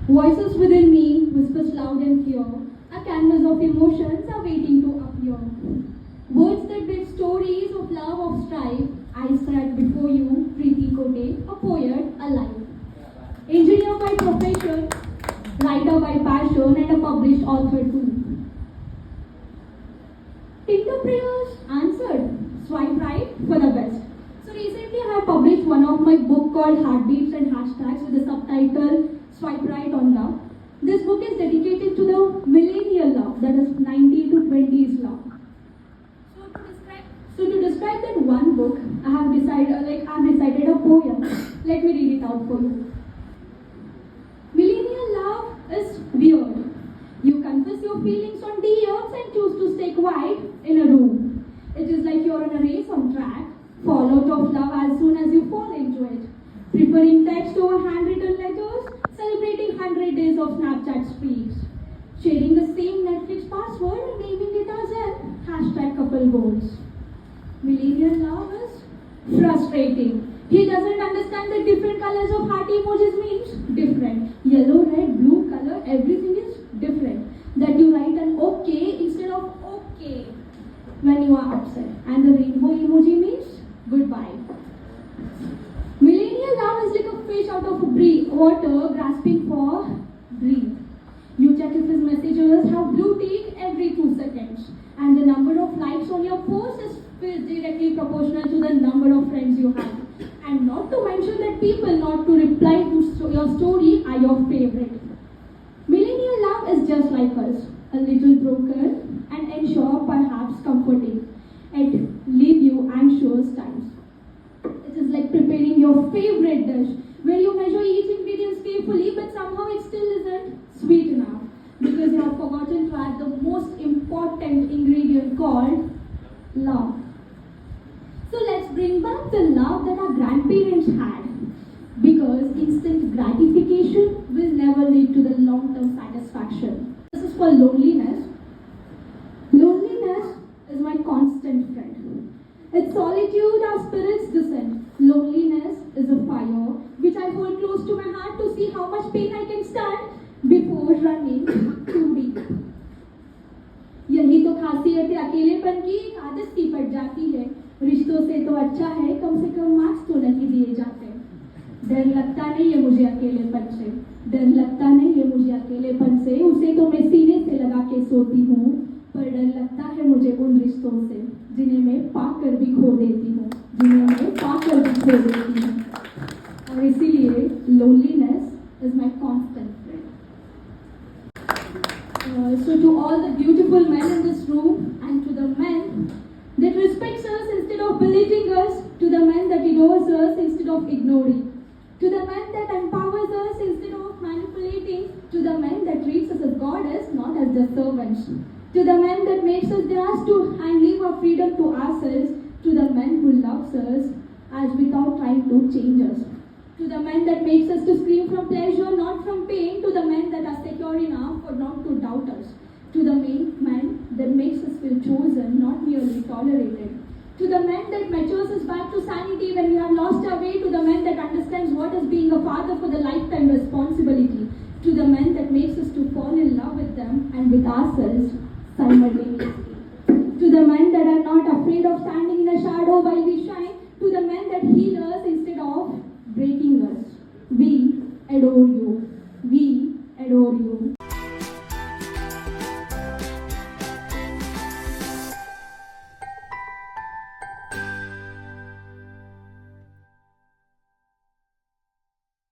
Voices within me whispers loud and clear. A canvas of emotions are waiting to appear. Words that weave stories of love, of strife. I stand before you, Preeti Kote, a poet alive. Engineer by profession, writer by passion, and a published author too. Tinder prayers answered. Swipe right for the best. So recently I have published one of my book called Heartbeats and Hashtags with the subtitle Swipe Right on Love. This book is dedicated to the millennial love, that is 90 to 20s love. So to describe that one book, I have recited a poem. Let me read it out for you. Millennial love is weird. You confess your feelings on DMs and choose to stay quiet in a room. It is like you're on a race on track, fall out of love as soon as you fall into it. Preferring text over handwritten letters, celebrating 100 days of Snapchat streaks. Sharing the same Netflix password and naming it as an hashtag couple goals. Millennial love is frustrating. He doesn't understand that different colors of heart emojis means different. Yellow, red, blue color, everything is different. That you write an okay instead of okay when you are upset. And the rainbow emoji means goodbye. Millennial love is like a fish out of water grasping for breathe. You check if his messages have blue tick every 2 seconds. And the number of likes on your post is directly proportional to the number of friends you have. And not to mention that people not to reply to your story are your favorite. Millennial love is just like us, a little broken and ensure perhaps comforting, and leave you anxious times. It is like preparing your favorite dish, where you measure each ingredient carefully, but somehow it still isn't sweet enough, because you have forgotten to add the most important ingredient called love. So let's bring back the love that our grandparents had, because instant gratification will never lead to the long-term satisfaction. This is for loneliness. Loneliness is my constant friend. It's solitude our spirits descend. Loneliness is a fire which I hold close to my heart to see how much pain I can stand before running too deep. यही तो खासियत है अकेलेपन की, एक आदत सी पड़ जाती है. रिश्तों से तो अच्छा है कम से कम मार्क्स तो नहीं दिए जाते. डर लगता नहीं है मुझे अकेलेपन से, डर लगता नहीं है मुझे अकेलेपन से. उसे तो मैं सीने से लगा के सोती हूँ, पर डर लगता है मुझे उन रिश्तों से जिन्हें मैं पाकर भी खो देती हूँ, जिन्हें मैं पाकर भी खो देती हूँ. और इसीलिए loneliness is my constant friend. So to all the beautiful men in this room, and to the men that respects us instead of belittling us, to the men that adores us instead of ignoring, to the men that empowers us instead of manipulating, to the men that treats us as goddess, not as their servants, to the men that makes us theirs to and leave our freedom to ourselves, to the men who loves us as without trying to change us, to the men that makes us to scream from pleasure, not from pain, to the men that are secure enough or not to doubt us, to the men that makes us feel chosen, not merely tolerated, to the men that matures us back to sanity when we have lost our way, to the men that understands what is being a father for the lifetime responsibility, to the men that makes us to fall in love with them and with ourselves simultaneously.